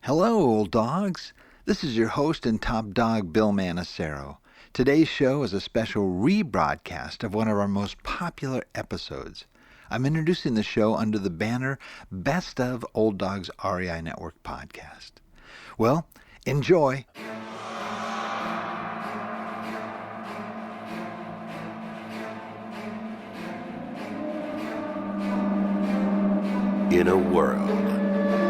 Hello, old dogs. This is your host and top dog, Bill Manacero. Today's show is a special rebroadcast of one of our most popular episodes. I'm introducing the show under the banner Best of Old Dogs REI Network Podcast. Well, enjoy. In a world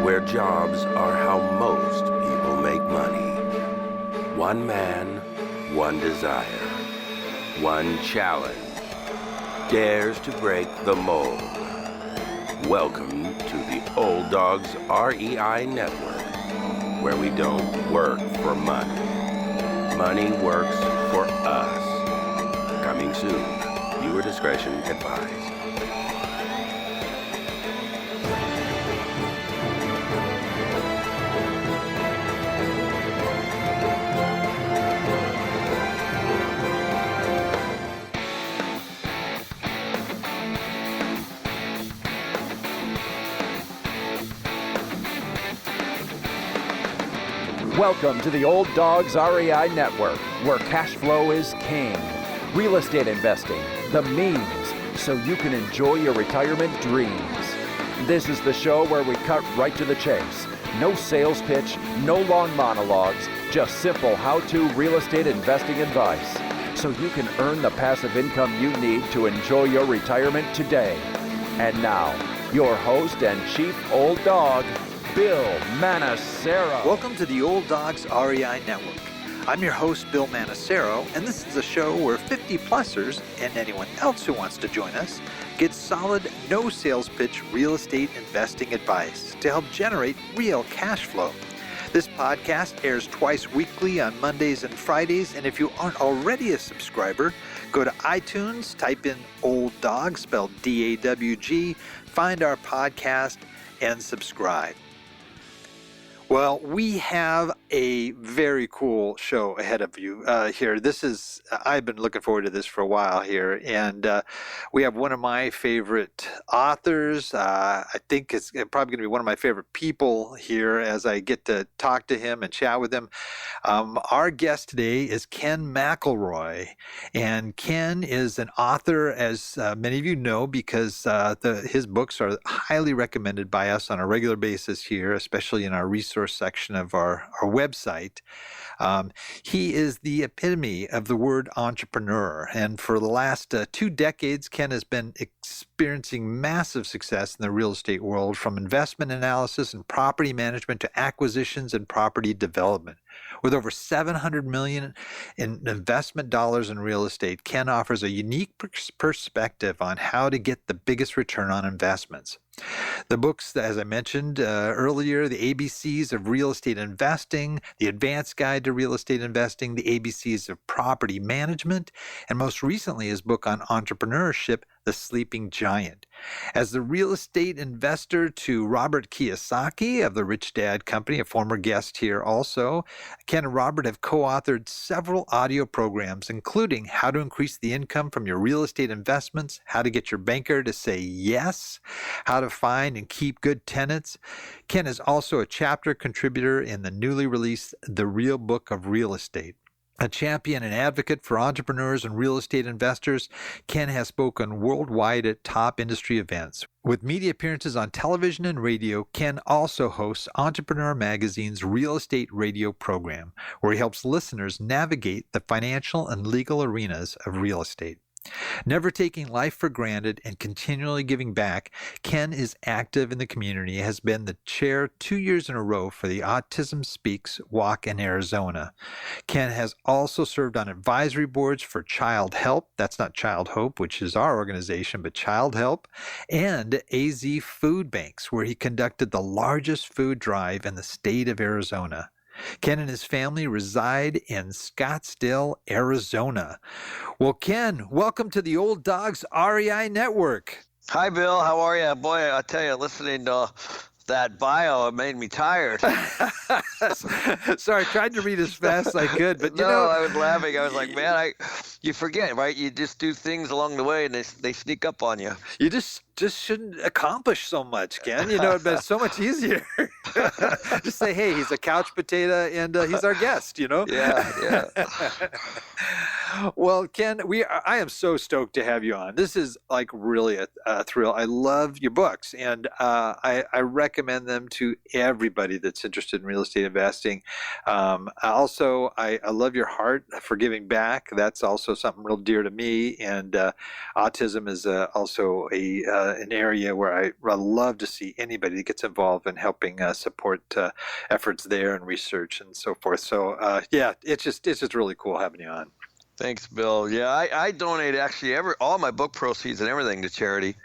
where jobs are how most people make money, one man, one desire, one challenge dares to break the mold. Welcome to the Old Dogs REI Network, where we don't work for money. Money works for us. Coming soon. Viewer discretion advised. Welcome to the Old Dogs REI Network, where cash flow is king. Real estate investing, the means, so you can enjoy your retirement dreams. This is the show where we cut right to the chase. No sales pitch, no long monologues, just simple how-to real estate investing advice, so you can earn the passive income you need to enjoy your retirement today. And now, your host and chief old dog, Bill Manacero. Welcome to the Old Dogs REI Network. I'm your host, Bill Manacero, and this is a show where 50-plussers and anyone else who wants to join us get solid, no sales pitch real estate investing advice to help generate real cash flow. This podcast airs twice weekly on Mondays and Fridays, and if you aren't already a subscriber, go to iTunes, type in Old Dog, spelled D-A-W-G, find our podcast, and subscribe. Well, we have a very cool show ahead of you here. I've been looking forward to this for a while here, and we have one of my favorite authors. I think it's probably going to be one of my favorite people here as I get to talk to him and chat with him. Our guest today is Ken McElroy, and Ken is an author, as many of you know, because his books are highly recommended by us on a regular basis here, especially in our resource section of our website. He is the epitome of the word entrepreneur, and for the last 2 decades, Ken has been experiencing massive success in the real estate world, from investment analysis and property management to acquisitions and property development. With over $700 million in investment dollars in real estate, Ken offers a unique perspective on how to get the biggest return on investments. The books, as I mentioned earlier, The ABCs of Real Estate Investing, The Advanced Guide to Real Estate Investing, The ABCs of Property Management, and most recently his book on entrepreneurship, The Sleeping Giant. As the real estate investor to Robert Kiyosaki of the Rich Dad Company, a former guest here also, Ken and Robert have co-authored several audio programs, including How to Increase the Income from Your Real Estate Investments, How to Get Your Banker to Say Yes, How to Find and Keep Good Tenants. Ken is also a chapter contributor in the newly released The Real Book of Real Estate. A champion and advocate for entrepreneurs and real estate investors, Ken has spoken worldwide at top industry events. With media appearances on television and radio, Ken also hosts Entrepreneur Magazine's Real Estate Radio program, where he helps listeners navigate the financial and legal arenas of real estate. Never taking life for granted and continually giving back, Ken is active in the community, has been the chair 2 years in a row for the Autism Speaks Walk in Arizona. Ken has also served on advisory boards for Child Help, that's not Child Hope, which is our organization, but Child Help, and AZ Food Banks, where he conducted the largest food drive in the state of Arizona. Ken and his family reside in Scottsdale, Arizona. Well, Ken, welcome to the Old Dogs REI Network. Hi, Bill. How are you? Boy, I tell you, listening to that bio, it made me tired. Sorry, I tried to read as fast as I could, but I was laughing. I was like, man, you forget, right? You just do things along the way, and they sneak up on you. You just shouldn't accomplish so much, Ken. It'd been so much easier. Just say, hey, he's a couch potato, and he's our guest. Yeah. Well, Ken, I am so stoked to have you on. This is like really a thrill. I love your books, and I recommend them to everybody that's interested in real estate investing. Also, I love your heart for giving back. That's also something real dear to me, and autism is also an area where I love to see anybody that gets involved in helping support efforts there and research and so forth. So yeah, it's just really cool having you on. Thanks, Bill. Yeah, I donate actually all my book proceeds and everything to charity.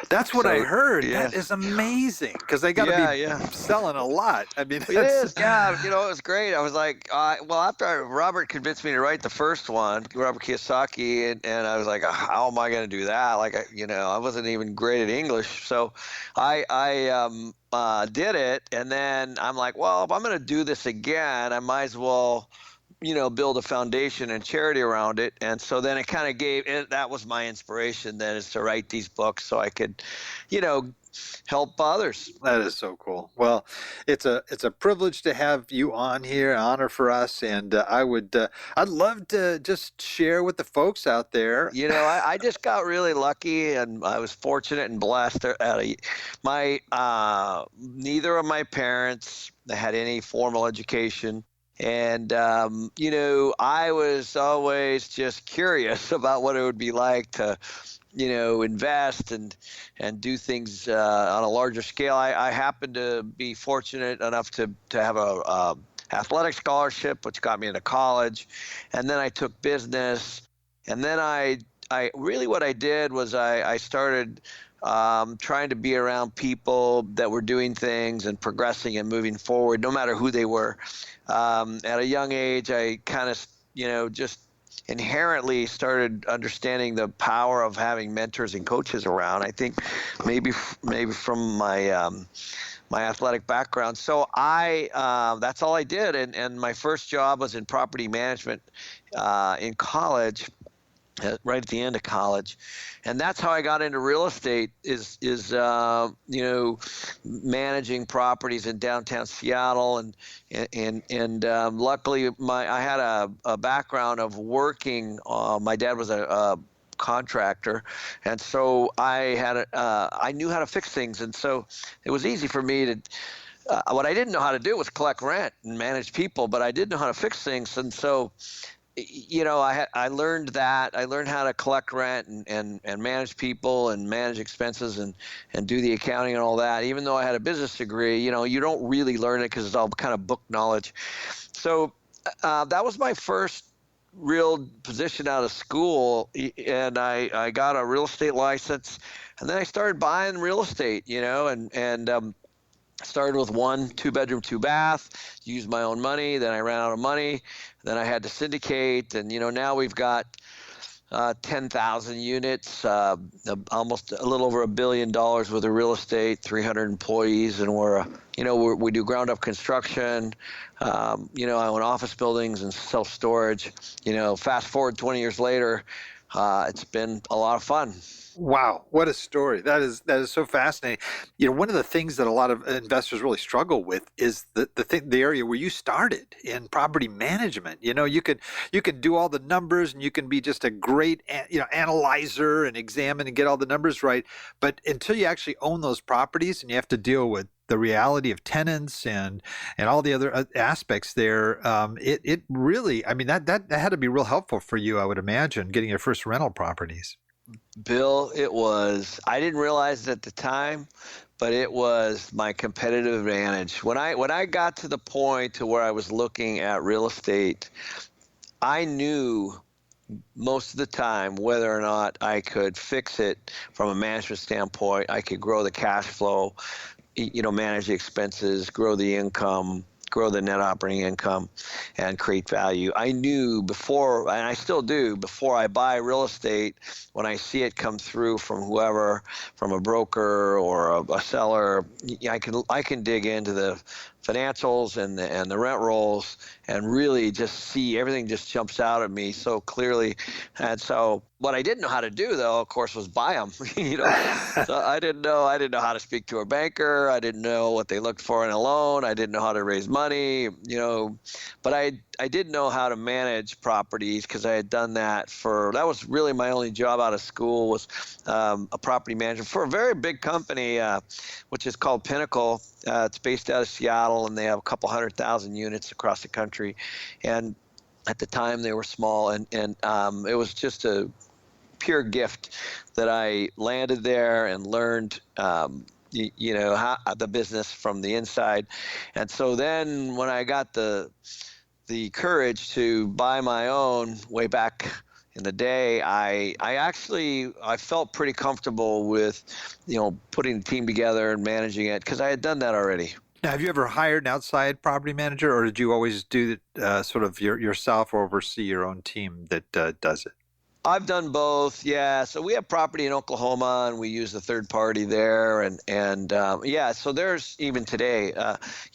That's what I heard. Yeah. That is amazing because they got to be selling a lot. I mean, it is. Yeah, it was great. I was like, after Robert convinced me to write the first one, Robert Kiyosaki, and I was like, how am I going to do that? Like, I wasn't even great at English, so I did it, and then I'm like, well, if I'm going to do this again, I might as well build a foundation and charity around it. And so then it kind of that was my inspiration then, is to write these books so I could, help others. That is so cool. Well, it's a privilege to have you on here, an honor for us. And I'd love to just share with the folks out there. I just got really lucky, and I was fortunate and blessed. Neither of my parents had any formal education. And, I was always just curious about what it would be like to, invest and do things on a larger scale. I happened to be fortunate enough to have a athletic scholarship, which got me into college. And then I took business. And then I really what I did was I started trying to be around people that were doing things and progressing and moving forward, no matter who they were. At a young age, I kind of, just inherently started understanding the power of having mentors and coaches around. I think maybe from my my athletic background. So that's all I did. And my first job was in property management in college. Right at the end of college, and that's how I got into real estate. Is managing properties in downtown Seattle, and luckily I had a background of working. My dad was a contractor, and so I knew how to fix things, and so it was easy for me to. What I didn't know how to do was collect rent and manage people, but I did know how to fix things, and so. I learned that. I learned how to collect rent and manage people and manage expenses and do the accounting and all that. Even though I had a business degree, you don't really learn it because it's all kind of book knowledge. So that was my first real position out of school, and I got a real estate license, and then I started buying real estate, and started with 1 2-bedroom, 2-bath, used my own money. Then I ran out of money. Then I had to syndicate. And, now we've got 10,000 units, almost a little over $1 billion worth of real estate, 300 employees. And we do ground up construction. I own office buildings and self-storage. Fast forward 20 years later, it's been a lot of fun. Wow, what a story. That is so fascinating. One of the things that a lot of investors really struggle with is the area where you started in property management. You could do all the numbers, and you can be just a great analyzer and examine and get all the numbers right, but until you actually own those properties and you have to deal with the reality of tenants and all the other aspects there, it really, that had to be real helpful for you, I would imagine, getting your first rental properties. Bill, it was. I didn't realize it at the time, but it was my competitive advantage. When I got to the point to where I was looking at real estate, I knew most of the time whether or not I could fix it from a management standpoint. I could grow the cash flow, manage the expenses, grow the income, grow the net operating income, and create value. I knew before, and I still do, before I buy real estate, when I see it come through from whoever, from a broker or a seller, I can dig into the financials and the rent rolls, and really just see everything just jumps out at me so clearly. And so what I didn't know how to do, though, of course, was buy them. So I didn't know how to speak to a banker. I didn't know what they looked for in a loan. I didn't know how to raise money. But I did know how to manage properties, because I had done that that was really my only job out of school, was a property manager for a very big company, which is called Pinnacle. It's based out of Seattle, and they have a couple 100,000 units across the country. And at the time they were small, and it was just a pure gift that I landed there and learned how the business from the inside. And so then when I got the courage to buy my own way back in the day, I felt pretty comfortable with putting the team together and managing it, because I had done that already. Now, have you ever hired an outside property manager, or did you always do it sort of yourself, or oversee your own team that does it? I've done both, yeah. So we have property in Oklahoma, and we use a third party there, and yeah. So there's even today,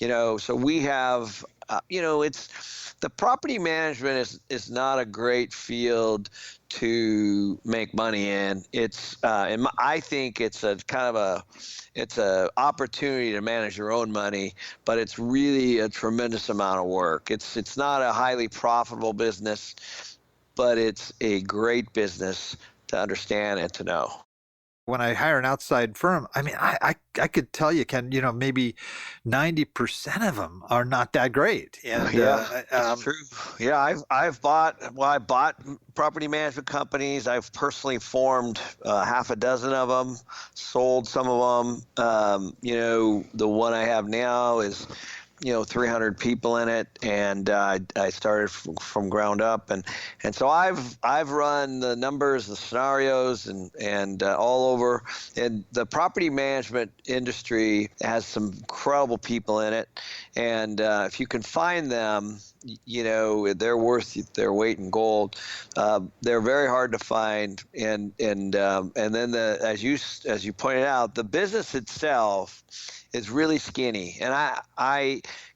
so we have, it's the property management is not a great field to make money in. I think it's a kind of it's a opportunity to manage your own money, but it's really a tremendous amount of work. It's not a highly profitable business, but it's a great business to understand and to know. When I hire an outside firm, I mean, I could tell you, Ken, maybe 90% of them are not that great. And yeah, that's true. Yeah, I bought property management companies. I've personally formed half a dozen of them, sold some of them. The one I have now is 300 people in it, and I started from ground up, and so I've run the numbers, the scenarios, and all over. And the property management industry has some incredible people in it, and if you can find them, they're worth their weight in gold. They're very hard to find, and then as you pointed out, the business itself is really skinny, and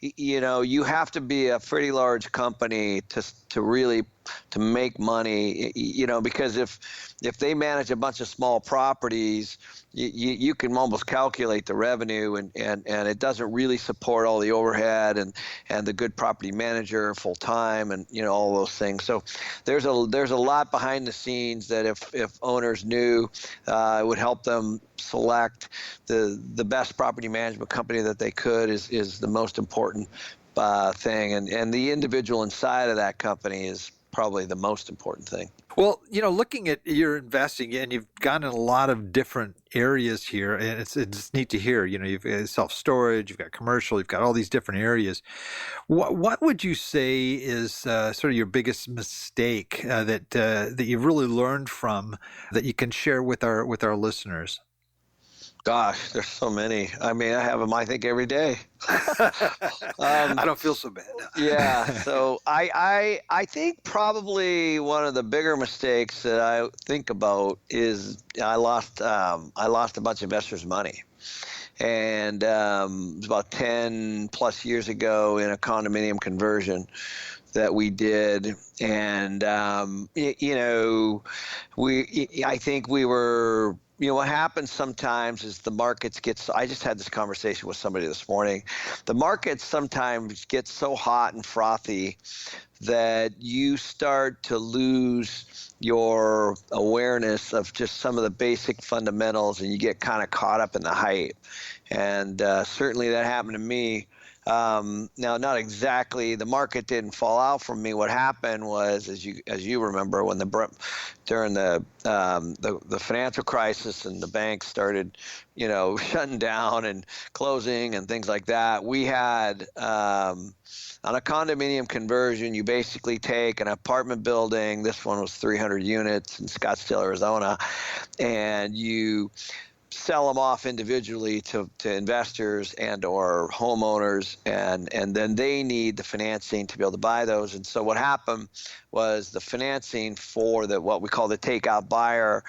you have to be a pretty large company to really to make money, because if they manage a bunch of small properties, you can almost calculate the revenue, and it doesn't really support all the overhead and the good property manager full time, and all those things. So there's a lot behind the scenes that if owners knew, it would help them select the best property management company that they could is the most important thing, and the individual inside of that company is probably the most important thing. Well, looking at your investing, and you've gone in a lot of different areas here, and it's neat to hear. You've got self-storage, you've got commercial, you've got all these different areas. What would you say is sort of your biggest mistake that you've really learned from, that you can share with our listeners? Gosh, there's so many. I mean, I have them, I think, every day. I don't feel so bad. Yeah. So I think probably one of the bigger mistakes that I think about is I lost a bunch of investors' money. And it was about 10 plus years ago in a condominium conversion that we did. And, I think we were, what happens sometimes is the markets I just had this conversation with somebody this morning. The markets sometimes get so hot and frothy that you start to lose your awareness of just some of the basic fundamentals, and you get kind of caught up in the hype. And certainly that happened to me. Now, not exactly, the market didn't fall out from me. What happened was, as you remember, when during the financial crisis and the banks started, shutting down and closing and things like that, we had on a condominium conversion, you basically take an apartment building. This one was 300 units in Scottsdale, Arizona, and you sell them off individually to investors and or homeowners, and then they need the financing to be able to buy those. And so what happened was the financing for what we call the takeout buyer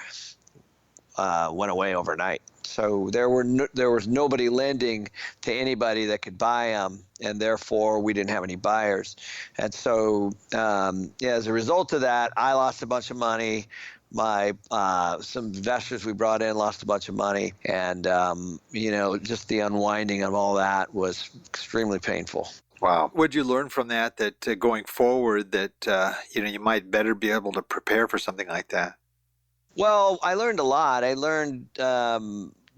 went away overnight. So there was nobody lending to anybody that could buy them, and therefore we didn't have any buyers. And so as a result of that, I lost a bunch of money. My some investors we brought in lost a bunch of money, and just the unwinding of all that was extremely painful. Wow. What'd you learn from that going forward that you might better be able to prepare for something like that? Well, I learned a lot. I learned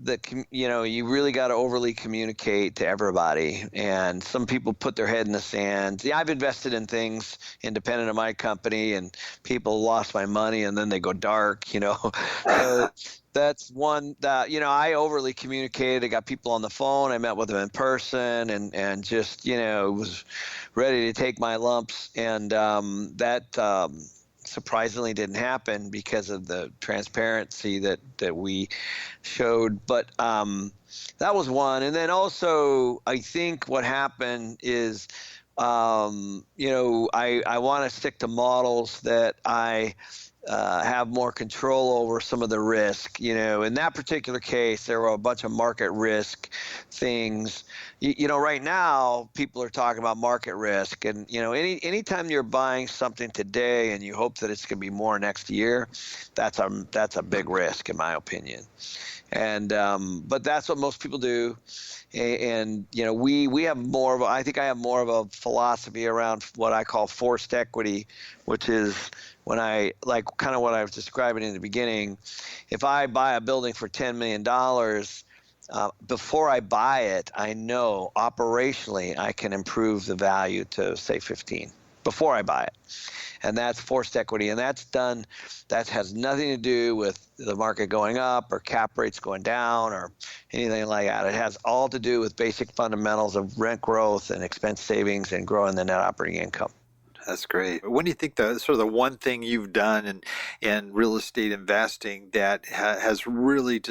that you really got to overly communicate to everybody, and some people put their head in the sand. Yeah, I've invested in things independent of my company, and people lost my money, and then they go dark. So that's one that I overly communicated. I got people on the phone. I met with them in person, and just was ready to take my lumps, and that. Surprisingly didn't happen because of the transparency that we showed. But that was one. And then also, I think what happened is, I want to stick to models that I have more control over some of the risk. In that particular case, there were a bunch of market risk things. Right now, people are talking about market risk, and anytime you're buying something today and you hope that it's going to be more next year, that's a big risk in my opinion. And but that's what most people do. And we have more of I think I have more of a philosophy around what I call forced equity, which is when I kind of what I was describing in the beginning. If I buy a building for $10 million, before I buy it, I know operationally I can improve the value to say 15 before I buy it. And that's forced equity. And that has nothing to do with the market going up or cap rates going down or anything like that. It has all to do with basic fundamentals of rent growth and expense savings and growing the net operating income. That's great. When do you think the one thing you've done in real estate investing that has really it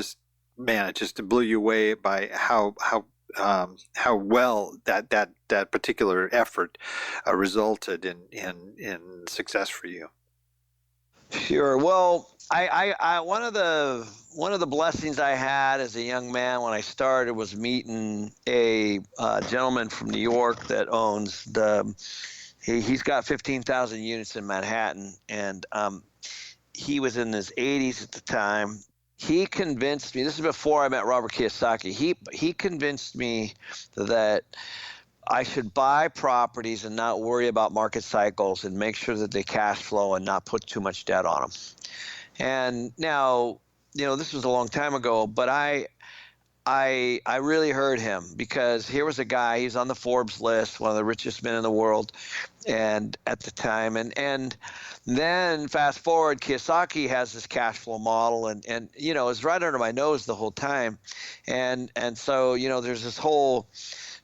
just blew you away by how well that particular effort resulted in success for you? Sure. Well, I one of the blessings I had as a young man when I started was meeting a gentleman from New York that owns he's got 15,000 units in Manhattan, and he was in his 80s at the time. He convinced me, this is before I met Robert Kiyosaki, he convinced me that I should buy properties and not worry about market cycles and make sure that they cash flow and not put too much debt on them. And now, this was a long time ago, but I really heard him, because here was a guy, he's on the Forbes list, one of the richest men in the world, and at the time, and then fast forward, Kiyosaki has this cash flow model, and it's right under my nose the whole time, and so there's this whole,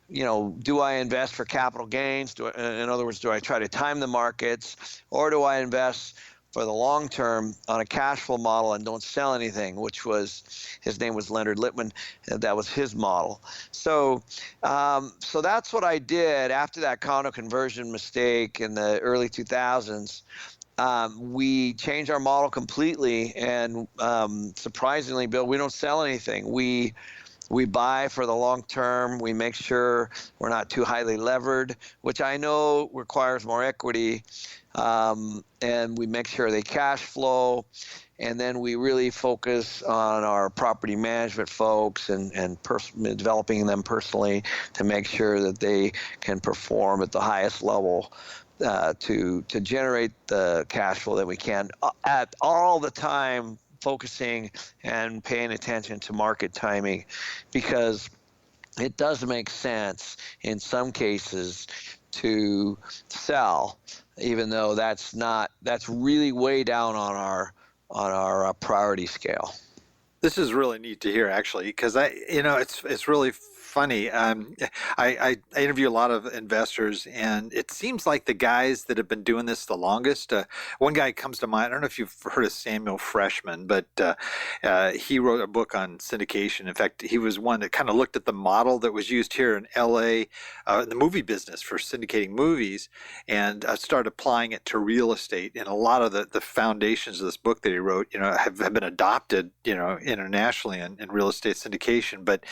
do I invest for capital gains? In other words, do I try to time the markets, or do I invest for the long term on a cash flow model and don't sell anything, which was, his name was Leonard Lippman, and that was his model. So that's what I did after that condo conversion mistake in the early 2000s. We changed our model completely, and surprisingly, Bill, we don't sell anything. We buy for the long term. We make sure we're not too highly levered, which I know requires more equity. And we make sure they cash flow. And then we really focus on our property management folks and developing them personally to make sure that they can perform at the highest level to generate the cash flow that we can at all the time, focusing and paying attention to market timing, because it does make sense in some cases to sell, even though that's really way down on our priority scale. This is really neat to hear, actually, because it's really funny. I interview a lot of investors, and it seems like the guys that have been doing this the longest. One guy comes to mind. I don't know if you've heard of Samuel Freshman, but he wrote a book on syndication. In fact, he was one that kind of looked at the model that was used here in L.A. In the movie business for syndicating movies, and started applying it to real estate. And a lot of the foundations of this book that he wrote, have been adopted, internationally in real estate syndication. But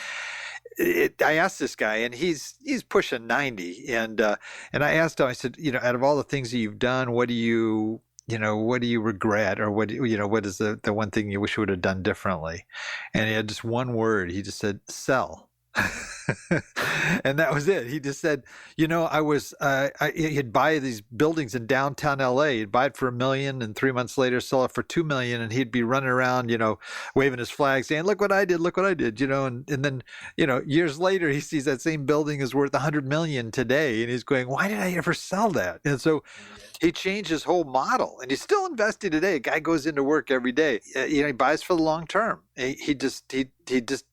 I asked this guy, and he's pushing 90, and I asked him. I said, out of all the things that you've done, what do you regret, or what is the one thing you wish you would have done differently? And he had just one word. He just said, sell. And that was it. He just said, he'd buy these buildings in downtown LA. He'd buy it for $1 million, and 3 months later sell it for $2 million, and he'd be running around, waving his flag, saying, "Look what I did! Look what I did!" And then, years later, he sees that same building is worth $100 million today, and he's going, "Why did I ever sell that?" And so he changed his whole model, and he's still investing today. A guy goes into work every day. He buys for the long term. He just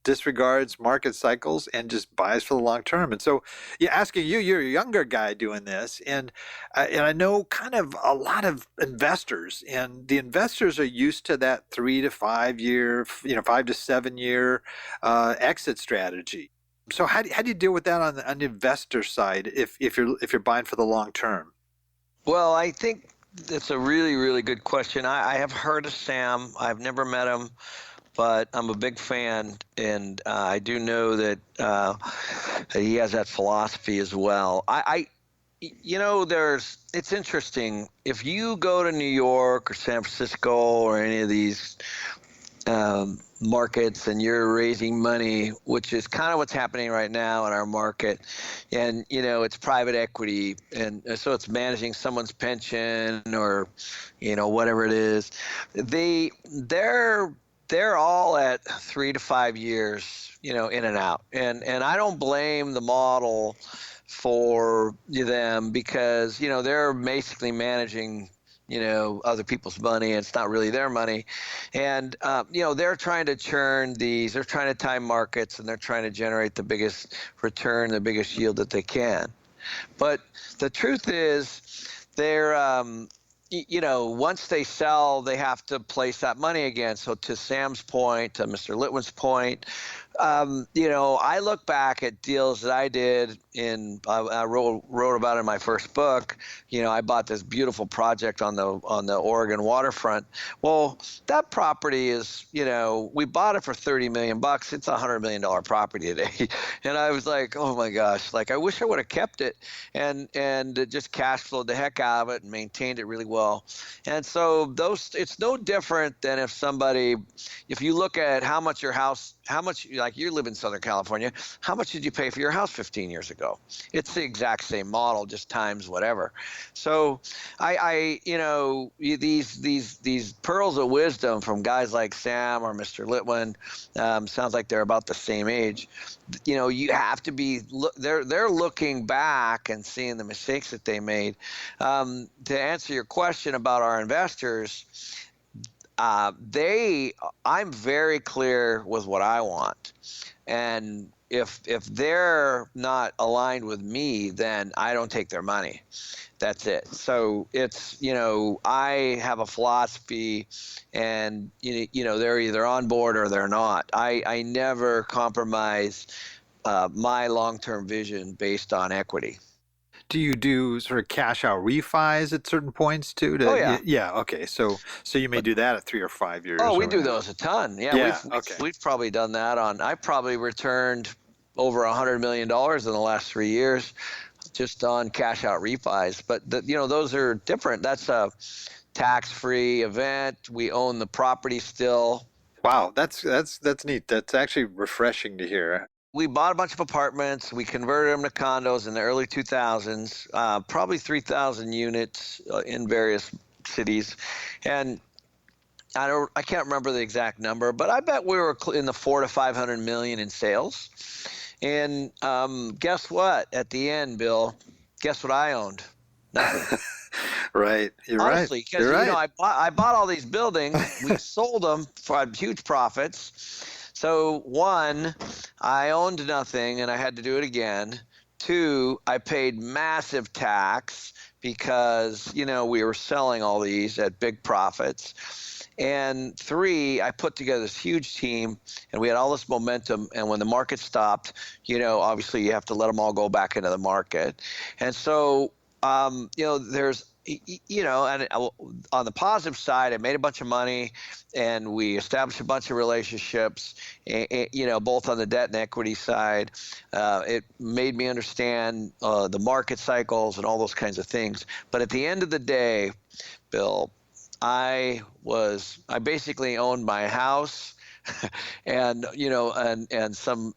disregards market cycles and just buys for the long term. And so, asking you're a younger guy doing this, and I know kind of a lot of investors, and the investors are used to that 3 to 5 year, 5 to 7 year exit strategy. So how do you deal with that on the investor side if you're buying for the long term? Well, I think that's a really, really good question. I have heard of Sam. I've never met him, but I'm a big fan, and I do know that he has that philosophy as well. It's interesting. If you go to New York or San Francisco or any of these markets, and you're raising money, which is kind of what's happening right now in our market, and it's private equity, and so it's managing someone's pension or whatever it is, they're all at 3 to 5 years, in and out, and I don't blame the model for them, because they're basically managing other people's money, and it's not really their money. And, they're trying to churn these, they're trying to time markets, and they're trying to generate the biggest return, the biggest yield that they can. But the truth is, they're, once they sell, they have to place that money again. So to Sam's point, to Mr. Litwin's point, I look back at deals that I did I wrote about in my first book. I bought this beautiful project on the Oregon waterfront. Well, that property is, we bought it for $30 million. It's a $100 million property today. And I was like, oh my gosh, I wish I would have kept it and just cash flowed the heck out of it and maintained it really well. And so it's no different than if you look at how much you live in Southern California, how much did you pay for your house 15 years ago? It's the exact same model, just times whatever. So these pearls of wisdom from guys like Sam or Mr. Litwin, sounds like they're about the same age. You have to be, they're looking back and seeing the mistakes that they made. To answer your question about our investors, I'm very clear with what I want, and if they're not aligned with me, then I don't take their money. That's it. So it's I have a philosophy, and they're either on board or they're not. I never compromise my long-term vision based on equity. Do you do sort of cash out refis at certain points too? Oh yeah. Yeah. Okay. So you may do that at 3 or 5 years. Oh, we do those a ton. Yeah. We've probably done that I probably returned over $100 million in the last 3 years just on cash out refis. But those are different. That's a tax-free event. We own the property still. Wow. That's neat. That's actually refreshing to hear. We bought a bunch of apartments. We converted them to condos in the early 2000s, probably 3,000 units in various cities. And I can't remember the exact number, but I bet we were in the 400 to 500 million in sales. And guess what? At the end, Bill, guess what I owned? Nothing. Right. You're Honestly, right. You're right. I bought all these buildings. We sold them for huge profits. So one, I owned nothing and I had to do it again. Two, I paid massive tax because, we were selling all these at big profits. And three, I put together this huge team and we had all this momentum. And when the market stopped, obviously you have to let them all go back into the market. And so, there's, and on the positive side, I made a bunch of money and we established a bunch of relationships, both on the debt and equity side. It made me understand the market cycles and all those kinds of things. But at the end of the day, Bill, I basically owned my house and some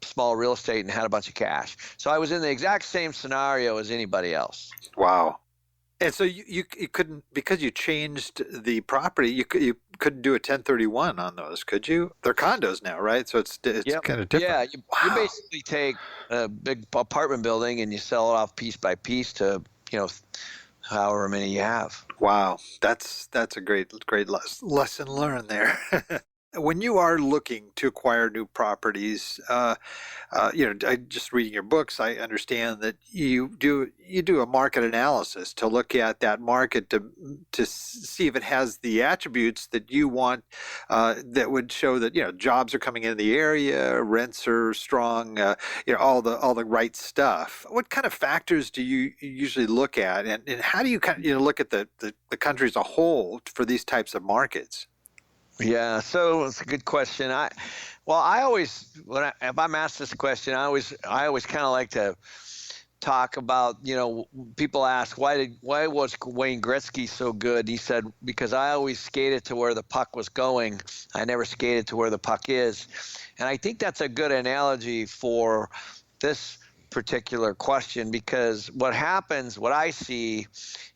small real estate and had a bunch of cash. So I was in the exact same scenario as anybody else. Wow. And so you couldn't, because you changed the property, you couldn't do a 1031 on those, could you? They're condos now, right? So it's Yep. kind of different. Yeah, you basically take a big apartment building and you sell it off piece by piece to, however many you have. Wow, that's a great lesson learned there. When you are looking to acquire new properties, I just reading your books, I understand that you do a market analysis to look at that market to see if it has the attributes that you want, that would show that jobs are coming into the area, rents are strong, all the right stuff. What kind of factors do you usually look at, and how do you kind of look at the country as a whole for these types of markets? Yeah, so it's a good question. If I'm asked this question, I always kind of like to talk about, people ask why was Wayne Gretzky so good? He said, because I always skated to where the puck was going. I never skated to where the puck is. And I think that's a good analogy for this particular question, because what I see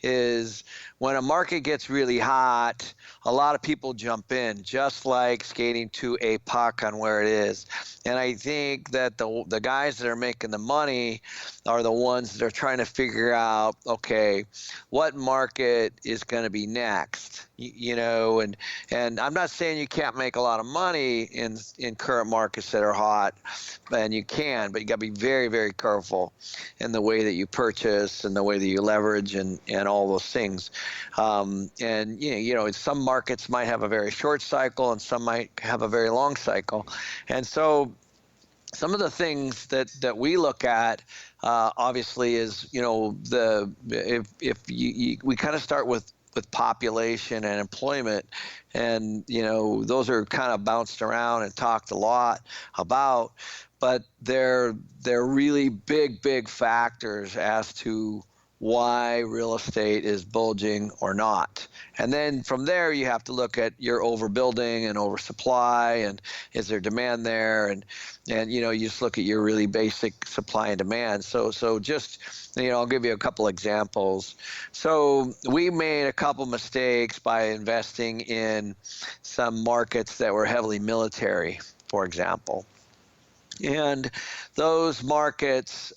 is when a market gets really hot, a lot of people jump in, just like skating to a puck on where it is. And I think that the guys that are making the money are the ones that are trying to figure out, okay, what market is going to be next, and I'm not saying you can't make a lot of money in current markets that are hot, and you can, but you got to be very, very careful in the way that you purchase and the way that you leverage and all those things. Some markets might have a very short cycle and some might have a very long cycle. And so some of the things that we look at, obviously, is, we kind of start with population and employment, and those are kind of bounced around and talked a lot about, but they're really big factors as to why real estate is bulging or not. And then from there, you have to look at your overbuilding and oversupply, and is there demand there? And you just look at your really basic supply and demand. So just, I'll give you a couple examples. So we made a couple mistakes by investing in some markets that were heavily military, for example. And those markets,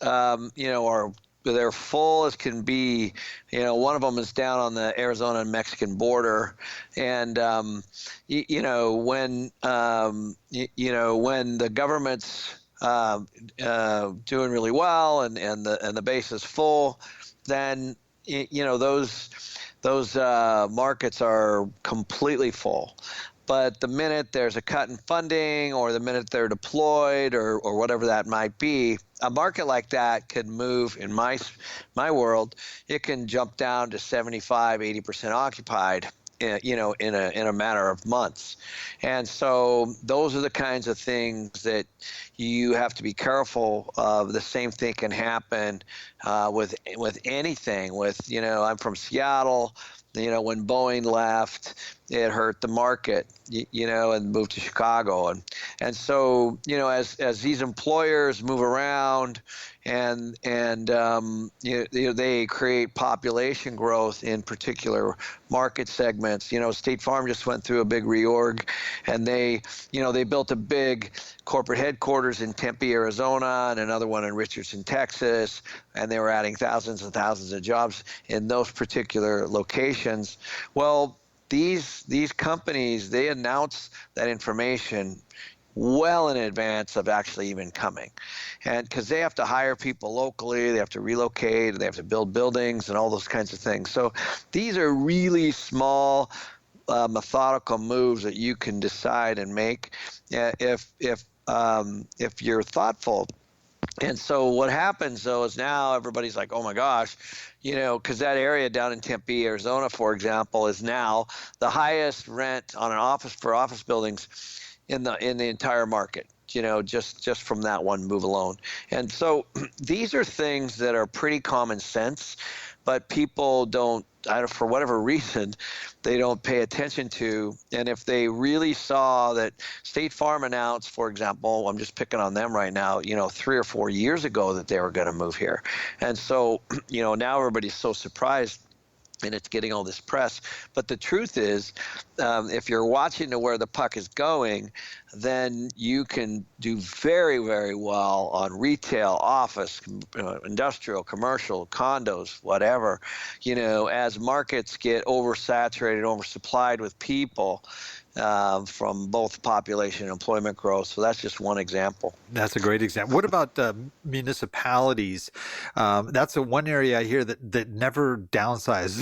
they're full as can be. One of them is down on the Arizona and Mexican border, and when the government's doing really well and the base is full, then those markets are completely full. But the minute there's a cut in funding, or the minute they're deployed, or whatever that might be, a market like that can move, in my world, it can jump down to 75, 80% occupied, in a matter of months. And so those are the kinds of things that you have to be careful of. The same thing can happen with anything. I'm from Seattle. When Boeing left, it hurt the market, and moved to Chicago. And so, as these employers move around and they create population growth in particular market segments. State Farm just went through a big reorg, and they built a big corporate headquarters in Tempe, Arizona, and another one in Richardson, Texas, and they were adding thousands and thousands of jobs in those particular locations. Well, these companies, they announce that information well in advance of actually even coming. And because they have to hire people locally, they have to relocate, they have to build buildings and all those kinds of things. So these are really small, methodical moves that you can decide and make if you're thoughtful. And so what happens though is now everybody's like, oh my gosh, because that area down in Tempe, Arizona, for example, is now the highest rent on an office buildings in the entire market. Just from that one move alone. And so these are things that are pretty common sense, but people don't, for whatever reason, they don't pay attention to. And if they really saw that State Farm announced, for example, I'm just picking on them right now, 3 or 4 years ago that they were going to move here. And so, now everybody's so surprised and it's getting all this press. But the truth is, if you're watching to where the puck is going, then you can do very, very well on retail, office, industrial, commercial, condos, whatever, as markets get oversaturated, oversupplied with people from both population and employment growth. So that's just one example. That's a great example. What about municipalities? That's the one area I hear that never downsizes,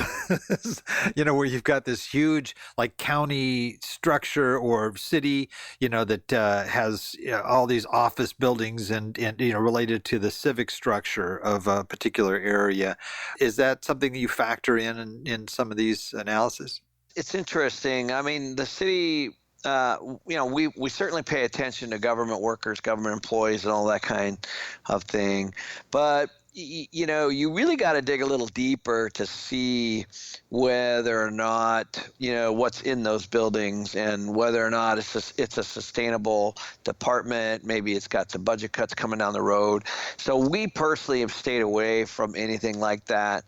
where you've got this huge like county structure or city, that has all these office buildings and related to the civic structure of a particular area. Is that something that you factor in some of these analysis? It's interesting. I mean, the city, we certainly pay attention to government workers, government employees, and all that kind of thing. But you really got to dig a little deeper to see whether or not, what's in those buildings and whether or not it's a sustainable department. Maybe it's got some budget cuts coming down the road. So we personally have stayed away from anything like that,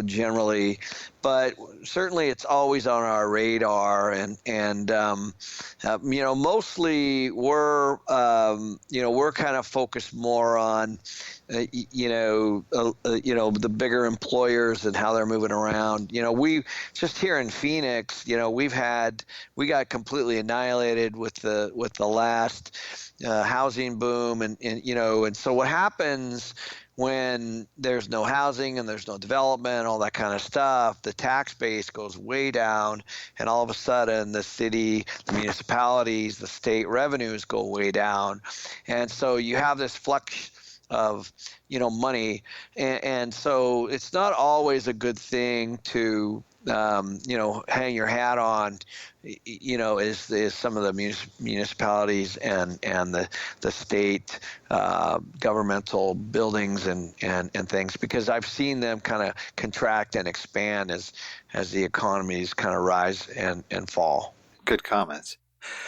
generally. But certainly it's always on our radar, and mostly we're kind of focused more on the bigger employers and how they're moving around. We just here in Phoenix, we got completely annihilated with the last housing boom, and so what happens when there's no housing and there's no development, all that kind of stuff, the tax base goes way down, and all of a sudden the city, the municipalities, the state revenues go way down. And so you have this flux of money, and so it's not always a good thing to hang your hat on, is some of the municipalities and the state governmental buildings and things, because I've seen them kind of contract and expand as the economies kind of rise and fall. Good comments.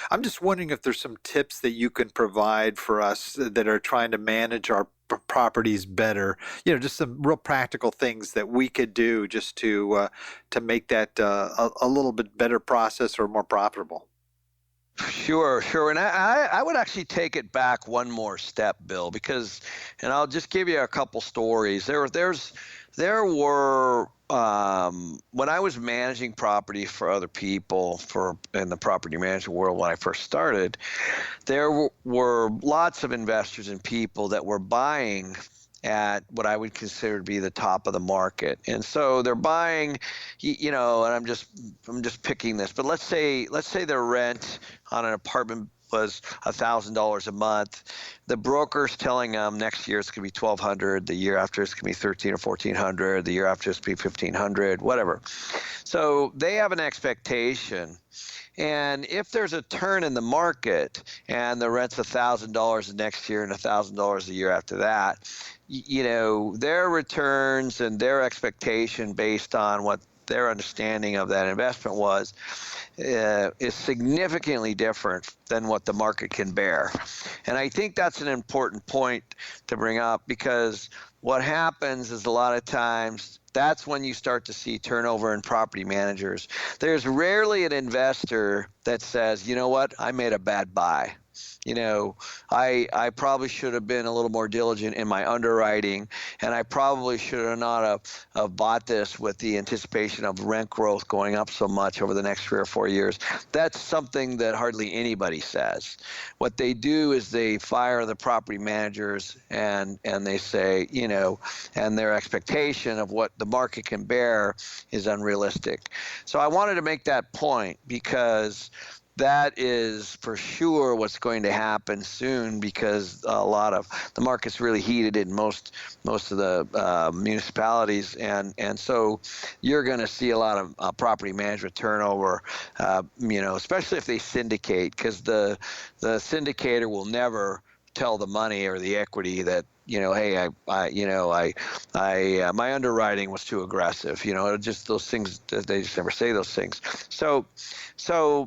I'm just wondering if there's some tips that you can provide for us that are trying to manage our properties better. Just some real practical things that we could do just to make that a little bit better process or more profitable. Sure. And I would actually take it back one more step, Bill, and I'll just give you a couple stories. There were when I was managing property for other people in the property management world when I first started, there were lots of investors and people that were buying at what I would consider to be the top of the market. And so they're buying, and I'm just picking this, but let's say their rent on an apartment was $1,000 a month. The broker's telling them next year it's going to be $1,200. The year after it's going to be $1,300 or $1,400. The year after it's going to be $1,500, whatever. So they have an expectation. And if there's a turn in the market and the rent's $1,000 the next year and $1,000 the year after that, their returns and their expectation based on what their understanding of that investment was is significantly different than what the market can bear. And I think that's an important point to bring up, because what happens is a lot of times that's when you start to see turnover in property managers. There's rarely an investor that says, you know what, I made a bad buy. I probably should have been a little more diligent in my underwriting, and I probably should have not have bought this with the anticipation of rent growth going up so much over the next 3 or 4 years. That's something that hardly anybody says. What they do is they fire the property managers, and they say, and their expectation of what the market can bear is unrealistic. So I wanted to make that point because that is for sure what's going to happen soon, because a lot of the market's really heated in most of the municipalities, and so you're going to see a lot of property management turnover, especially if they syndicate, because the syndicator will never tell the money or the equity that, hey, my underwriting was too aggressive. Just those things, they just never say those things. So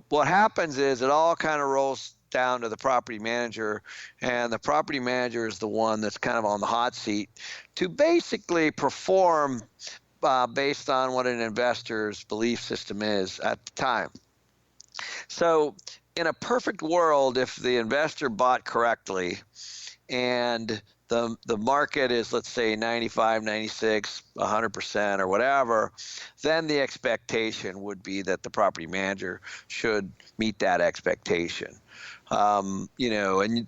what happens is it all kind of rolls down to the property manager, and the property manager is the one that's kind of on the hot seat to basically perform based on what an investor's belief system is at the time. So in a perfect world, if the investor bought correctly and the market is, let's say, 95, 96, 100% or whatever, then the expectation would be that the property manager should meet that expectation. And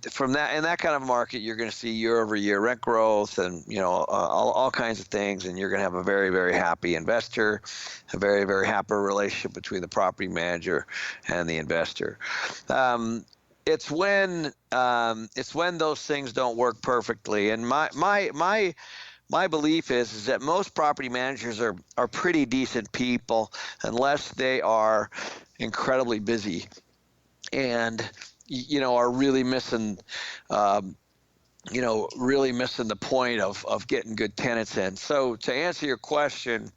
from that, in that kind of market, you're going to see year-over-year rent growth, and all kinds of things, and you're going to have a very, very happy investor, a very, very happy relationship between the property manager and the investor. It's when those things don't work perfectly, and my belief is that most property managers are pretty decent people, unless they are incredibly busy and are really missing the point of getting good tenants in. So to answer your question,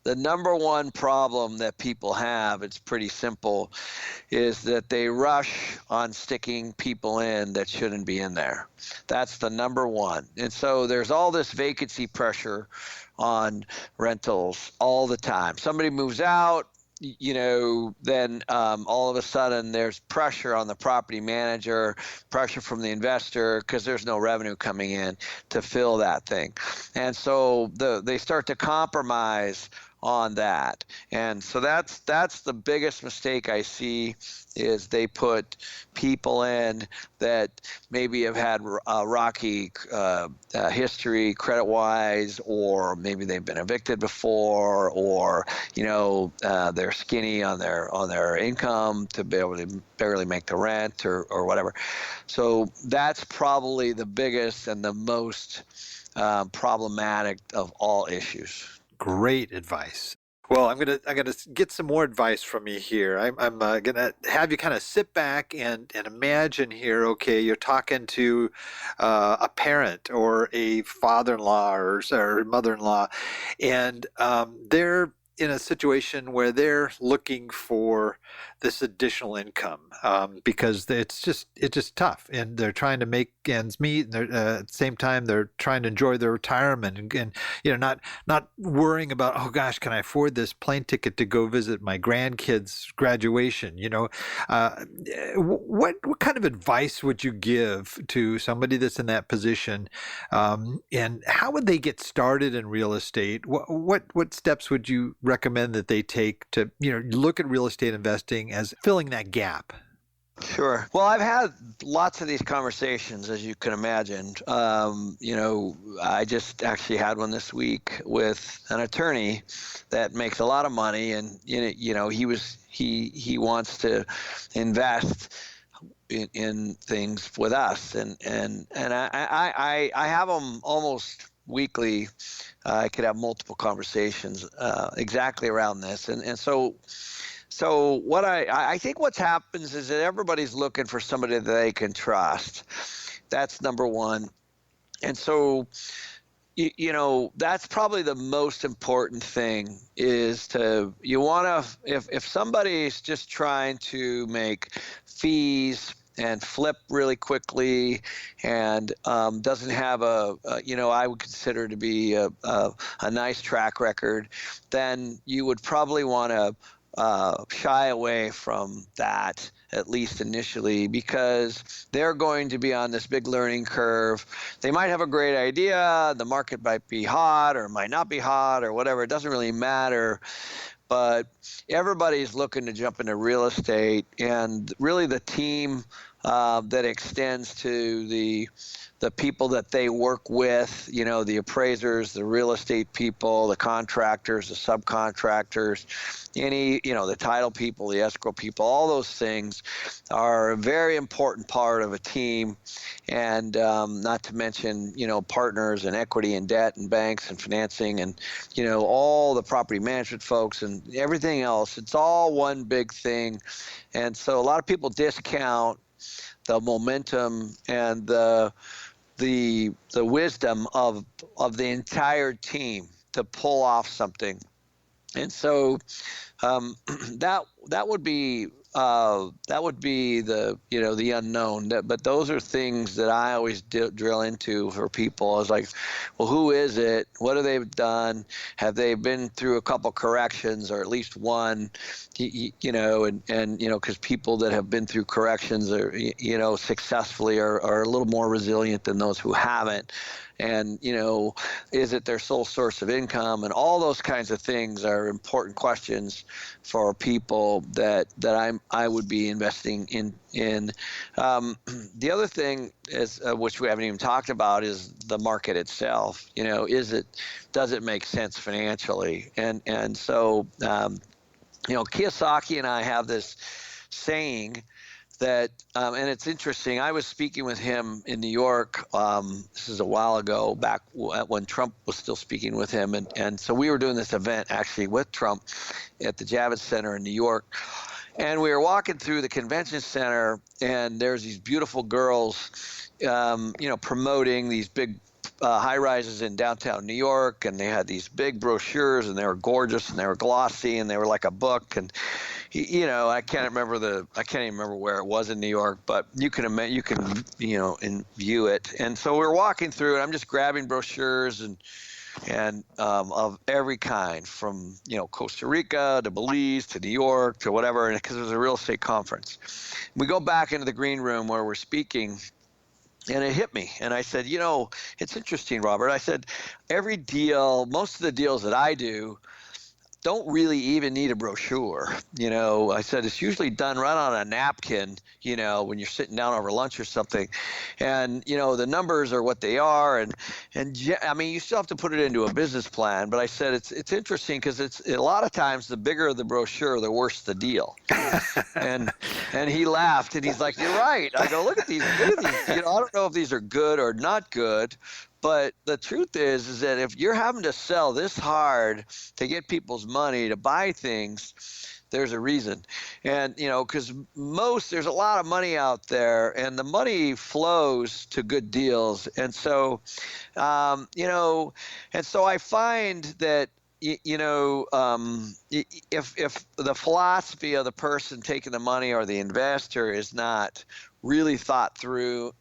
the number one problem that people have, it's pretty simple, is that they rush on sticking people in that shouldn't be in there. That's the number one. And so there's all this vacancy pressure on rentals all the time. Somebody moves out, then all of a sudden there's pressure on the property manager, pressure from the investor, because there's no revenue coming in to fill that thing. And so they start to compromise on that. And so that's the biggest mistake I see, is they put people in that maybe have had a rocky history credit-wise, or maybe they've been evicted before, or they're skinny on their income to be able to barely make the rent or whatever. So that's probably the biggest and the most problematic of all issues. Great advice. Well, I'm gonna get some more advice from you here. I'm gonna have you kind of sit back and imagine here. Okay, you're talking to a parent or a father-in-law or mother-in-law, and they're in a situation where they're looking for this additional income because it's just tough, and they're trying to make ends meet. And at the same time, they're trying to enjoy their retirement, and not worrying about, oh gosh, can I afford this plane ticket to go visit my grandkids' graduation? What kind of advice would you give to somebody that's in that position, and how would they get started in real estate? What steps would you recommend that they take to look at real estate investing as filling that gap? Sure. Well, I've had lots of these conversations, as you can imagine. I just actually had one this week with an attorney that makes a lot of money, and he wants to invest in things with us, and I have them almost weekly. I could have multiple conversations exactly around this, and so what I think what happens is that everybody's looking for somebody that they can trust. That's number one. And so, that's probably the most important thing, is if somebody's just trying to make fees and flip really quickly, and doesn't have I would consider to be a nice track record, then you would probably want to shy away from that at least initially, because they're going to be on this big learning curve. They might have a great idea. The market might be hot or might not be hot or whatever. It doesn't really matter. But everybody's looking to jump into real estate, and really the team that extends to the people that they work with, the appraisers, the real estate people, the contractors, the subcontractors, the title people, the escrow people, all those things are a very important part of a team. And not to mention, partners and equity and debt and banks and financing and, all the property management folks and everything else. It's all one big thing. And so a lot of people discount the momentum and the wisdom of the entire team to pull off something. And so that would be the the unknown. But those are things that I always drill into for people. I was like, well, who is it? What have they done? Have they been through a couple corrections or at least one? Because people that have been through corrections are successfully are a little more resilient than those who haven't. And, is it their sole source of income? And all those kinds of things are important questions for people that I would be investing in. The other thing is, which we haven't even talked about, is the market itself. Does it make sense financially? And so, Kiyosaki and I have this saying that, and it's interesting. I was speaking with him in New York. This is a while ago, back when Trump was still speaking with him, and so we were doing this event actually with Trump at the Javits Center in New York, and we were walking through the convention center, and there's these beautiful girls, promoting these big high rises in downtown New York, and they had these big brochures, and they were gorgeous, and they were glossy, and they were like a book, and I can't even remember where it was in New York, but you can view it. And so we're walking through, and I'm just grabbing brochures and of every kind, from Costa Rica to Belize to New York to whatever, and because it was a real estate conference. We go back into the green room where we're speaking. And it hit me. And I said, it's interesting, Robert. I said, every deal, most of the deals that I do don't really even need a brochure. I said, it's usually done right on a napkin, when you're sitting down over lunch or something. And, the numbers are what they are. And I mean, you still have to put it into a business plan. But I said, it's interesting because it's a lot of times the bigger the brochure, the worse the deal. and he laughed and he's like, you're right. I go, look at these. I don't know if these are good or not good. But the truth is that if you're having to sell this hard to get people's money to buy things, there's a reason. And, because there's a lot of money out there, and the money flows to good deals. And so, and so I find that, if the philosophy of the person taking the money or the investor is not really thought through,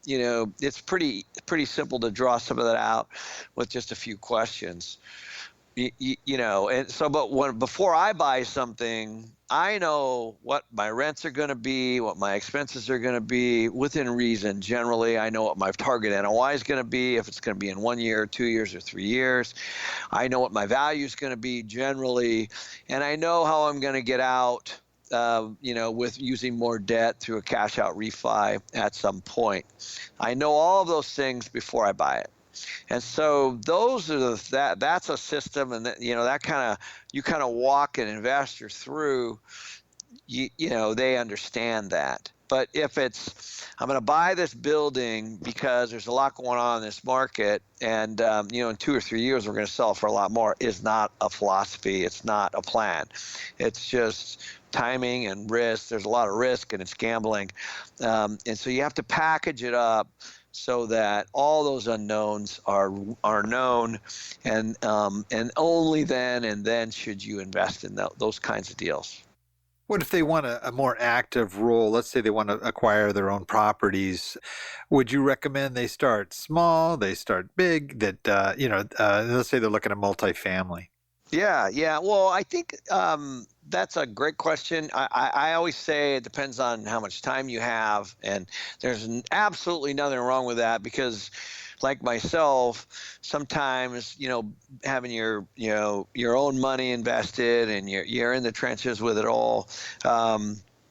it's pretty simple to draw some of that out with just a few questions. And so, but before I buy something, I know what my rents are going to be, what my expenses are going to be within reason. Generally, I know what my target NOI is going to be, if it's going to be in 1 year, 2 years, or 3 years. I know what my value is going to be generally, and I know how I'm going to get out, with using more debt through a cash out refi at some point. I know all of those things before I buy it. And so those are that's a system, and that kind of, you kind of walk an investor through, they understand that. But if it's, I'm going to buy this building because there's a lot going on in this market, and in 2 or 3 years we're going to sell for a lot more, is not a philosophy. It's not a plan. It's just timing and risk. There's a lot of risk, and it's gambling, and so you have to package it up so that all those unknowns are known, and only then should you invest in those kinds of deals. What if they want a more active role? Let's say they want to acquire their own properties. Would you recommend they start small, they start big, that, let's say they're looking at multifamily? Yeah. Well, I think that's a great question. I always say it depends on how much time you have, and there's absolutely nothing wrong with that because, like myself, sometimes having your own money invested and you're in the trenches with it all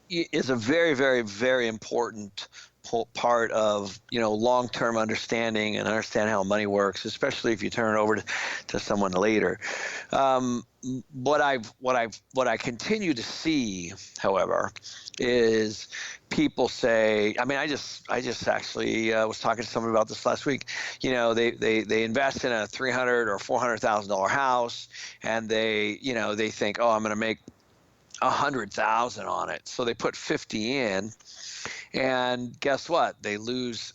is a very, very, very important part of long-term understanding and understand how money works, especially if you turn it over to someone later. What I continue to see, however, is people say, I mean, I just actually was talking to someone about this last week. They invest in a $300,000 or $400,000 house, and they think, oh, I'm going to make 100,000 on it, so they put 50 in. And guess what? They lose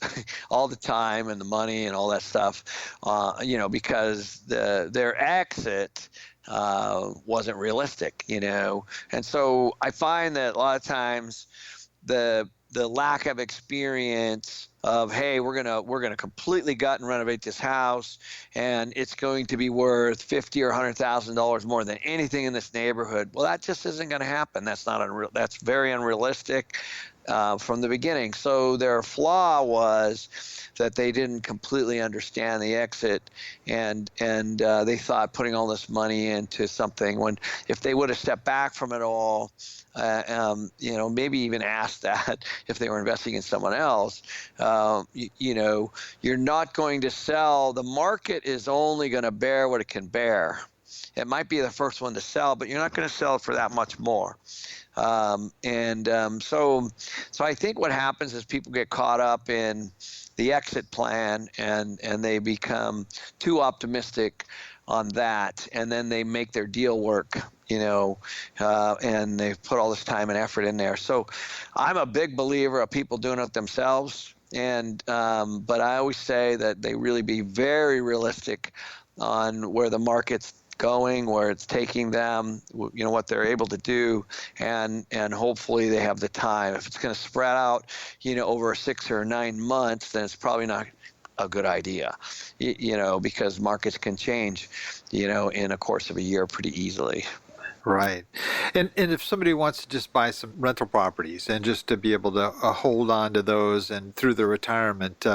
all the time and the money and all that stuff, because their exit wasn't realistic, And so I find that a lot of times the lack of experience of, hey, we're gonna completely gut and renovate this house, and it's going to be worth $50,000 or $100,000 more than anything in this neighborhood. Well, that just isn't going to happen. That's not unreal. That's very unrealistic from the beginning. So their flaw was that they didn't completely understand the exit, and they thought putting all this money into something, when if they would have stepped back from it all, maybe even asked that if they were investing in someone else, you're not going to sell. The market is only going to bear what it can bear. It might be the first one to sell, but you're not going to sell it for that much more. So I think what happens is people get caught up in the exit plan, and they become too optimistic on that, and then they make their deal work, and they've put all this time and effort in there. So I'm a big believer of people doing it themselves, but I always say that they really be very realistic on where the market's going, where it's taking them, what they're able to do, and hopefully they have the time. If it's going to spread out, over 6 or 9 months, then it's probably not a good idea, because markets can change, in a course of a year pretty easily. Right. And if somebody wants to just buy some rental properties and just to be able to hold on to those and through their retirement,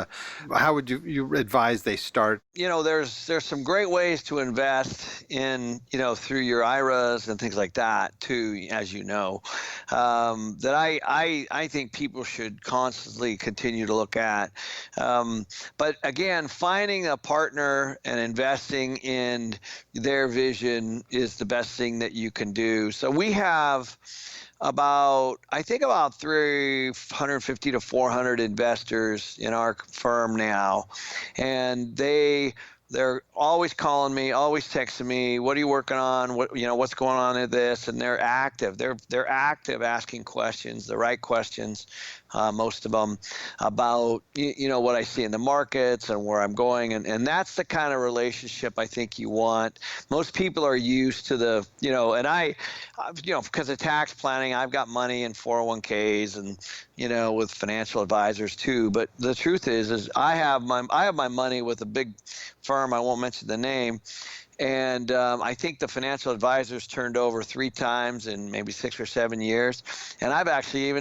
how would you advise they start? There's some great ways to invest in, through your IRAs and things like that too, as that I think people should constantly continue to look at. But again, finding a partner and investing in their vision is the best thing that you can do. So we have about 350 to 400 investors in our firm now, and they're always calling me, always texting me, what are you working on? What's going on in this? And they're active. They're active, asking questions, the right questions, most of them, about what I see in the markets and where I'm going, and that's the kind of relationship I think you want. Most people are used to the and I because of tax planning, I've got money in 401ks and with financial advisors too. But the truth is I have my money with a big firm. I won't mention the name. And I think the financial advisors turned over 3 times in maybe 6 or 7 years. And I've actually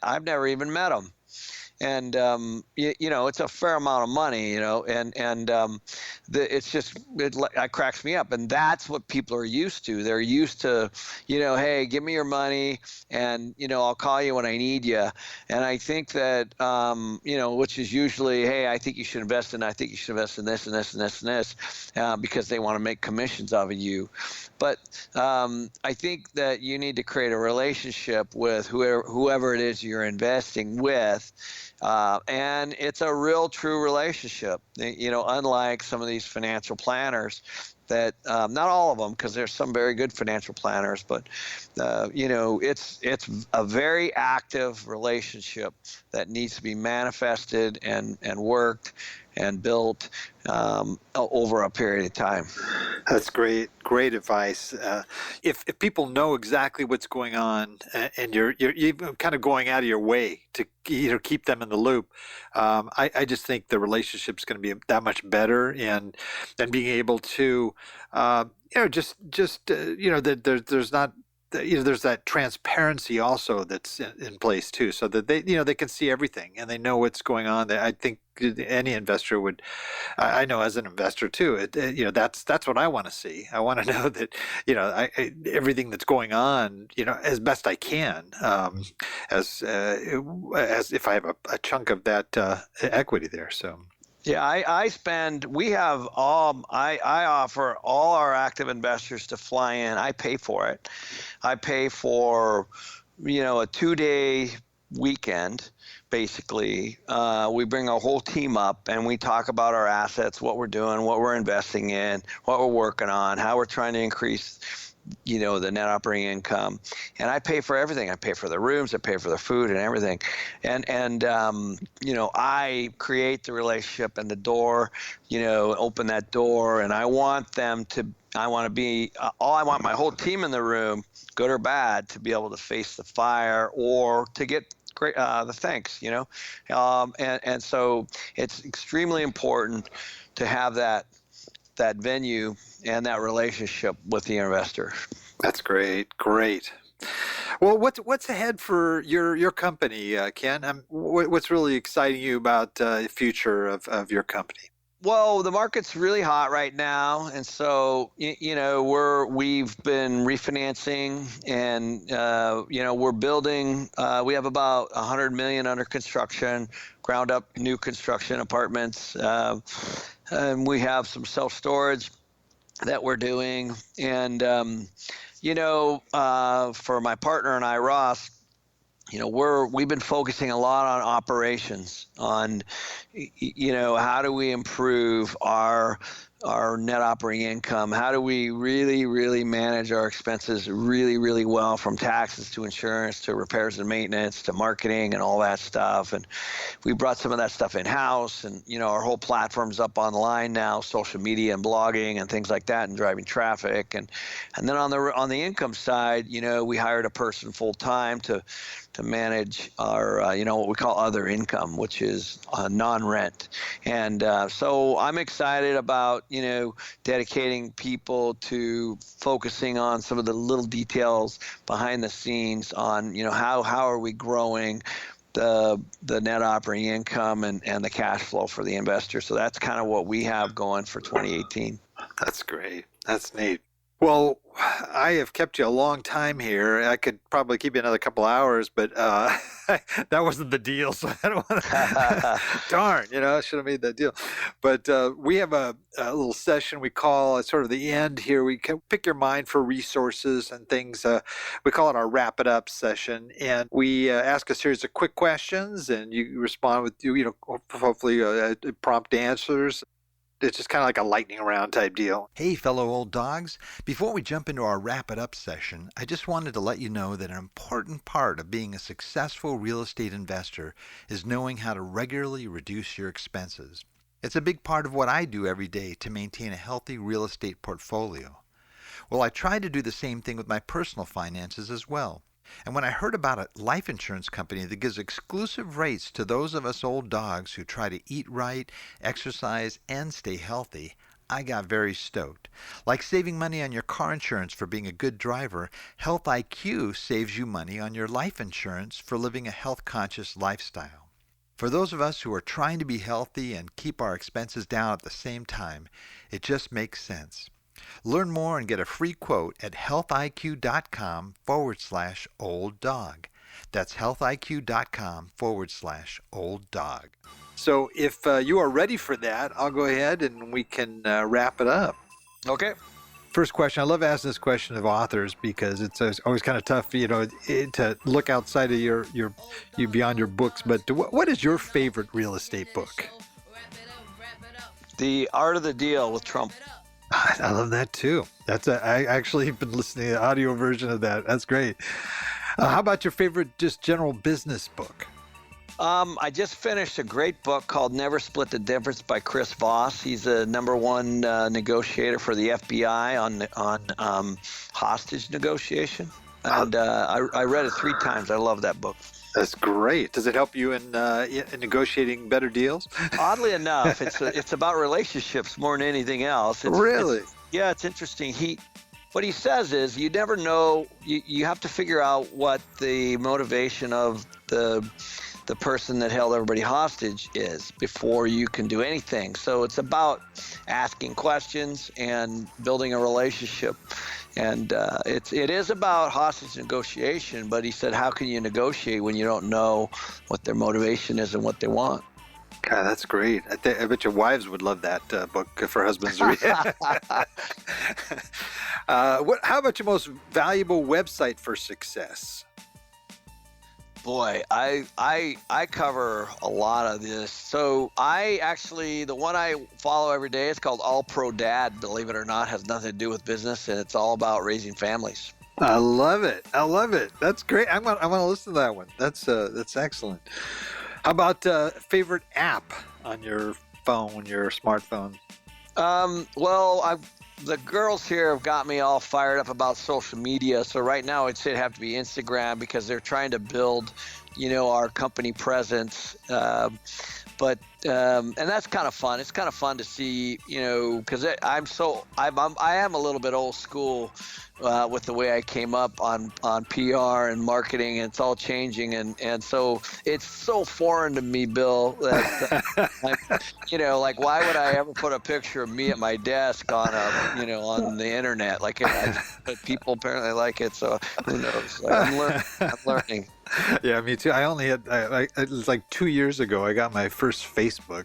I've never even met them. And it's a fair amount of money, it's just it cracks me up, and that's what people are used to. They're used to, hey, give me your money, and I'll call you when I need you. And I think that which is usually, hey, I think you should invest in, this and this and this and this and this, because they want to make commissions off of you. But I think that you need to create a relationship with whoever it is you're investing with. And it's a real true relationship, unlike some of these financial planners that, not all of them, because there's some very good financial planners, but it's a very active relationship that needs to be manifested and worked and built over a period of time. That's great. Great advice. If people know exactly what's going on, and you're even kind of going out of your way to keep them in the loop, I just think the relationship's going to be that much better, and being able to that there's not. There's that transparency also that's in place too, so that they can see everything and they know what's going on. I think any investor would. I know as an investor too. That's what I want to see. I want to know that everything that's going on, as best I can, as if I have a chunk of that equity there. So. Yeah, I offer all our active investors to fly in. I pay for it. I pay for, a 2-day weekend, basically. We bring our whole team up and we talk about our assets, what we're doing, what we're investing in, what we're working on, how we're trying to increase the net operating income. And I pay for everything. I pay for the rooms, I pay for the food and everything. And I create the relationship and the door, open that door. And I want I want my whole team in the room, good or bad, to be able to face the fire or to get great, the thanks, and so it's extremely important to have that venue and that relationship with the investor. That's great. Well, what's ahead for your company, Ken? What's really exciting you about the future of your company? Well, the market's really hot right now, and so we've been refinancing, and we're building. We have about $100 million under construction, ground up new construction apartments, and we have some self-storage that we're doing, and for my partner and I, Ross, we've been focusing a lot on operations, on how do we improve our net operating income? How do we really, really manage our expenses really, really well, from taxes to insurance to repairs and maintenance to marketing and all that stuff? And we brought some of that stuff in-house, and our whole platform's up online now, social media and blogging and things like that, and driving traffic. And then on the income side, we hired a person full-time to manage our what we call other income, which is non-rent. And so I'm excited about dedicating people to focusing on some of the little details behind the scenes on how are we growing the net operating income and the cash flow for the investor. So that's kind of what we have going for 2018. That's great. That's neat. Well, I have kept you a long time here. I could probably keep you another couple hours, but that wasn't the deal. So I don't want to. Darn, I should have made that deal. But we have a little session we call sort of the end here. We can pick your mind for resources and things. We call it our Wrap It Up session, and we ask a series of quick questions, and you respond with hopefully prompt answers. It's just kind of like a lightning round type deal. Hey, fellow old dogs. Before we jump into our Wrap It Up session, I just wanted to let you know that an important part of being a successful real estate investor is knowing how to regularly reduce your expenses. It's a big part of what I do every day to maintain a healthy real estate portfolio. Well, I try to do the same thing with my personal finances as well. And when I heard about a life insurance company that gives exclusive rates to those of us old dogs who try to eat right, exercise, and stay healthy, I got very stoked. Like saving money on your car insurance for being a good driver, Health IQ saves you money on your life insurance for living a health-conscious lifestyle. For those of us who are trying to be healthy and keep our expenses down at the same time, it just makes sense. Learn more and get a free quote at healthiq.com/old dog. That's healthiq.com/old dog. So if you are ready for that, I'll go ahead and we can wrap it up. Okay. First question. I love asking this question of authors because it's always kind of tough, to look outside of you beyond your books. But what is your favorite real estate book? The Art of the Deal with Trump. I love that too. I actually have been listening to the audio version of that. That's great. How about your favorite just general business book? I just finished a great book called Never Split the Difference by Chris Voss. He's a #1 negotiator for the FBI on hostage negotiation. And I read it 3 times. I love that book. That's great. Does it help you in negotiating better deals? Oddly enough, it's about relationships more than anything else. Really? It's interesting. What he says is you never know. You have to figure out what the motivation of the person that held everybody hostage is before you can do anything. So it's about asking questions and building a relationship. And it is about hostage negotiation, but he said, how can you negotiate when you don't know what their motivation is and what they want? God, that's great. I bet your wives would love that book for husbands to read. How about your most valuable website for success? Boy, I cover a lot of this. So the one I follow every day is called All Pro Dad. Believe it or not, has nothing to do with business, and it's all about raising families. I love it. That's great. I want to listen to that one. That's excellent. How about favorite app on your phone, your smartphone? The girls here have got me all fired up about social media. So right now it'd have to be Instagram because they're trying to build, our company presence. And that's kind of fun. It's kind of fun to see, because I am a little bit old school with the way I came up on PR and marketing, and it's all changing, and so it's so foreign to me, Bill. That like why would I ever put a picture of me at my desk on on the internet? But people apparently like it, so who knows? I'm learning. Yeah, me too. I only had, it was like 2 years ago, I got my first Facebook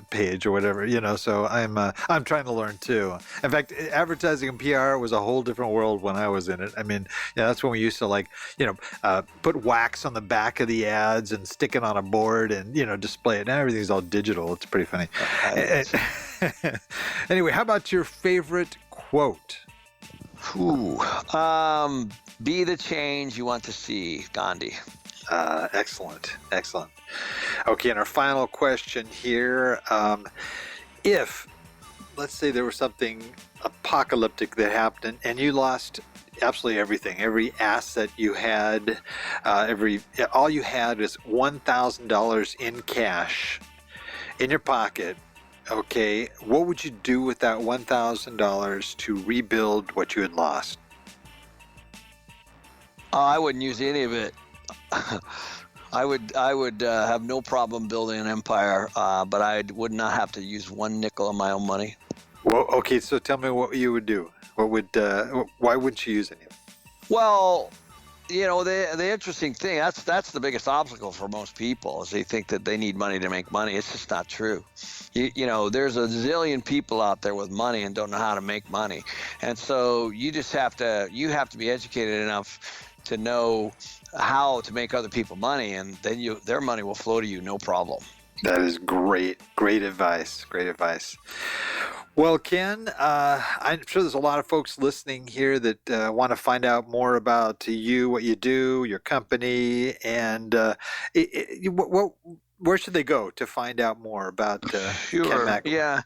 page or whatever, so I'm trying to learn too. In fact, advertising and PR was a whole different world when I was in it. I mean, that's when we used to put wax on the back of the ads and stick it on a board and, display it. Now everything's all digital. It's pretty funny. Anyway, how about your favorite quote? Be the change you want to see, Gandhi. Excellent. Okay, and our final question here. If, let's say there was something apocalyptic that happened and you lost absolutely everything, every asset you had, all you had is $1,000 in cash in your pocket. Okay, what would you do with that $1,000 to rebuild what you had lost? I wouldn't use any of it. I would have no problem building an empire, but I would not have to use one nickel of my own money. Well, okay, so tell me what you would do. Why wouldn't you use any of it? Well, the interesting thing, that's the biggest obstacle for most people, is they think that they need money to make money. It's just not true. There's a zillion people out there with money and don't know how to make money. And so you have to be educated enough to know how to make other people money, and then their money will flow to you, no problem. That is great advice. Well, Ken, I'm sure there's a lot of folks listening here that want to find out more about you, what you do, your company, and where should they go to find out more about Ken McElroy? Yeah.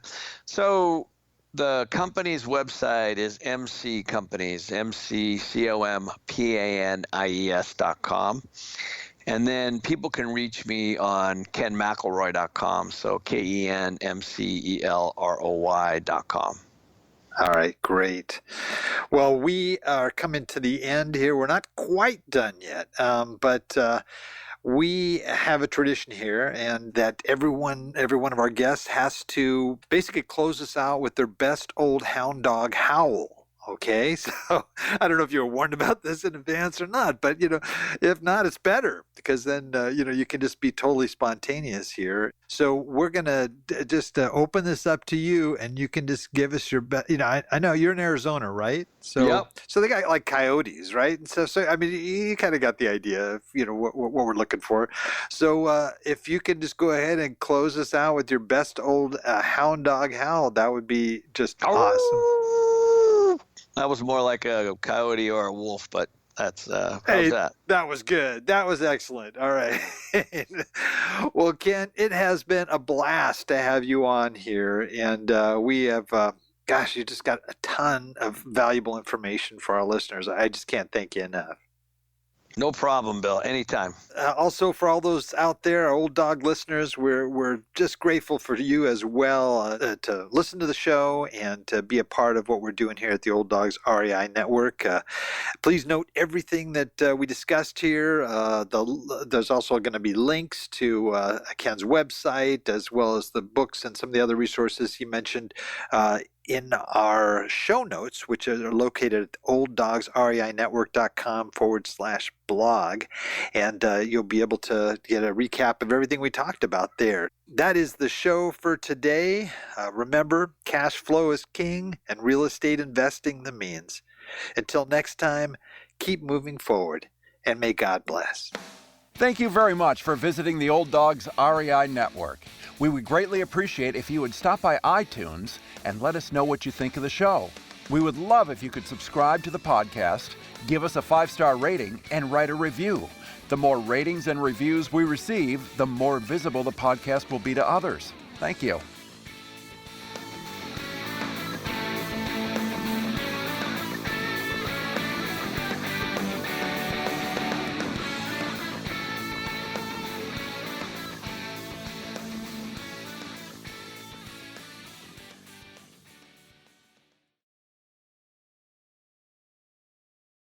So the company's website is MC Companies, MCCOMPANIES.com. And then people can reach me on kenmcelroy.com, so KENMCELROY.com. All right, great. Well, we are coming to the end here. We're not quite done yet, but we have a tradition here, and that every one of our guests has to basically close us out with their best old hound dog howl. Okay, so I don't know if you were warned about this in advance or not, but if not, it's better, because then you can just be totally spontaneous here. So we're gonna just open this up to you, and you can just give us your best. I know you're in Arizona, right? So yep. So they got like coyotes, right? And so I mean, you kind of got the idea of what we're looking for. So if you can just go ahead and close us out with your best old hound dog howl, that would be just awesome. That was more like a coyote or a wolf, but How's Hey, that? that was good. That was excellent. All right. Well, Ken, it has been a blast to have you on here. And we have, gosh, you just got a ton of valuable information for our listeners. I just can't thank you enough. No problem, Bill. Anytime. Also, for all those out there, our Old Dog listeners, we're just grateful for you as well to listen to the show and to be a part of what we're doing here at the Old Dogs REI Network. Please note everything that we discussed here. There's also going to be links to Ken's website as well as the books and some of the other resources he mentioned in our show notes, which are located at olddogsreinetwork.com/blog. And you'll be able to get a recap of everything we talked about there. That is the show for today. Remember, cash flow is king and real estate investing the means. Until next time, keep moving forward and may God bless. Thank you very much for visiting the Old Dogs REI Network. We would greatly appreciate if you would stop by iTunes and let us know what you think of the show. We would love if you could subscribe to the podcast, give us a 5-star rating, and write a review. The more ratings and reviews we receive, the more visible the podcast will be to others. Thank you.